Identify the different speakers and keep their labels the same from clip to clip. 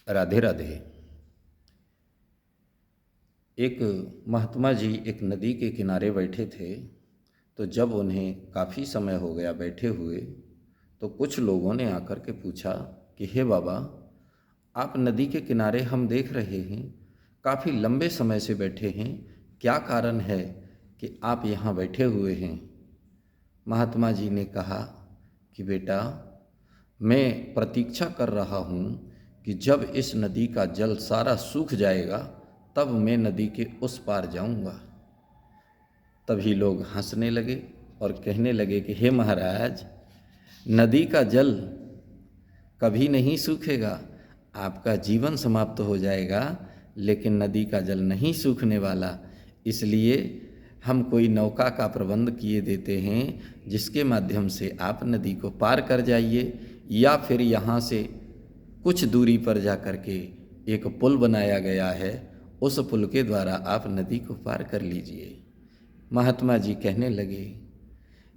Speaker 1: राधे राधे। एक महात्मा जी एक नदी के किनारे बैठे थे। तो जब उन्हें काफ़ी समय हो गया बैठे हुए, तो कुछ लोगों ने आकर के पूछा कि हे बाबा, आप नदी के किनारे हम देख रहे हैं, काफ़ी लंबे समय से बैठे हैं, क्या कारण है कि आप यहाँ बैठे हुए हैं? महात्मा जी ने कहा कि बेटा, मैं प्रतीक्षा कर रहा हूँ कि जब इस नदी का जल सारा सूख जाएगा तब मैं नदी के उस पार जाऊँगा। तभी लोग हंसने लगे और कहने लगे कि हे महाराज, नदी का जल कभी नहीं सूखेगा, आपका जीवन समाप्त हो जाएगा लेकिन नदी का जल नहीं सूखने वाला। इसलिए हम कोई नौका का प्रबंध किए देते हैं जिसके माध्यम से आप नदी को पार कर जाइए, या फिर यहाँ से कुछ दूरी पर जा कर के एक पुल बनाया गया है, उस पुल के द्वारा आप नदी को पार कर लीजिए। महात्मा जी कहने लगे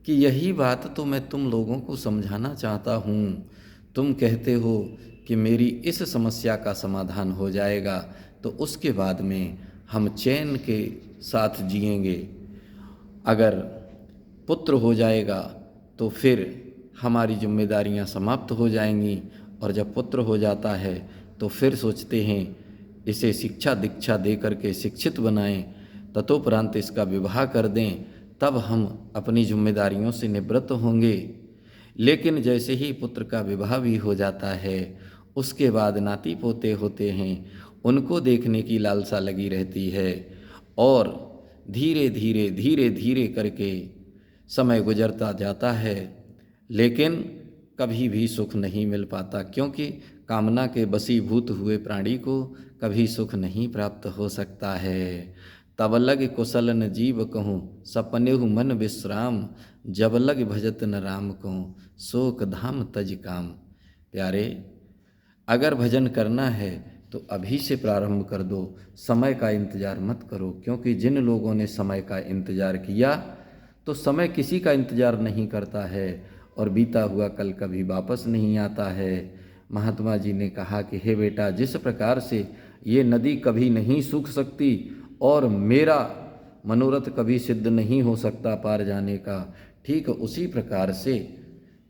Speaker 1: कि यही बात तो मैं तुम लोगों को समझाना चाहता हूँ। तुम कहते हो कि मेरी इस समस्या का समाधान हो जाएगा तो उसके बाद में हम चैन के साथ जिएंगे। अगर पुत्र हो जाएगा तो फिर हमारी जिम्मेदारियां समाप्त हो जाएंगी, और जब पुत्र हो जाता है तो फिर सोचते हैं इसे शिक्षा दीक्षा दे करके शिक्षित बनाएं, ततोपरांत इसका विवाह कर दें, तब हम अपनी जिम्मेदारियों से निवृत्त होंगे। लेकिन जैसे ही पुत्र का विवाह भी हो जाता है, उसके बाद नाती पोते होते हैं, उनको देखने की लालसा लगी रहती है, और धीरे धीरे धीरे धीरे करके समय गुजरता जाता है, लेकिन कभी भी सुख नहीं मिल पाता, क्योंकि कामना के बसीभूत हुए प्राणी को कभी सुख नहीं प्राप्त हो सकता है। तब लग कुशल न जीव कहूँ, सपनेहु मन विश्राम, जब लग भजत न राम कहूँ, शोक धाम तज काम। प्यारे, अगर भजन करना है तो अभी से प्रारंभ कर दो, समय का इंतज़ार मत करो, क्योंकि जिन लोगों ने समय का इंतज़ार किया तो समय किसी का इंतज़ार नहीं करता है, और बीता हुआ कल कभी वापस नहीं आता है। महात्मा जी ने कहा कि हे बेटा, जिस प्रकार से ये नदी कभी नहीं सूख सकती और मेरा मनोरथ कभी सिद्ध नहीं हो सकता पार जाने का, ठीक उसी प्रकार से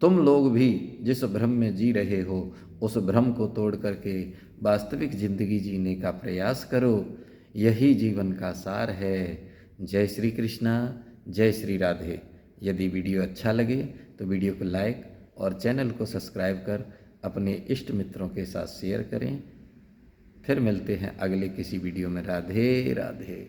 Speaker 1: तुम लोग भी जिस भ्रम में जी रहे हो उस भ्रम को तोड़ करके वास्तविक जिंदगी जीने का प्रयास करो। यही जीवन का सार है। जय श्री कृष्णा, जय श्री राधे। यदि वीडियो अच्छा लगे तो वीडियो को लाइक और चैनल को सब्सक्राइब कर अपने इष्ट मित्रों के साथ शेयर करें। फिर मिलते हैं अगले किसी वीडियो में। राधे राधे।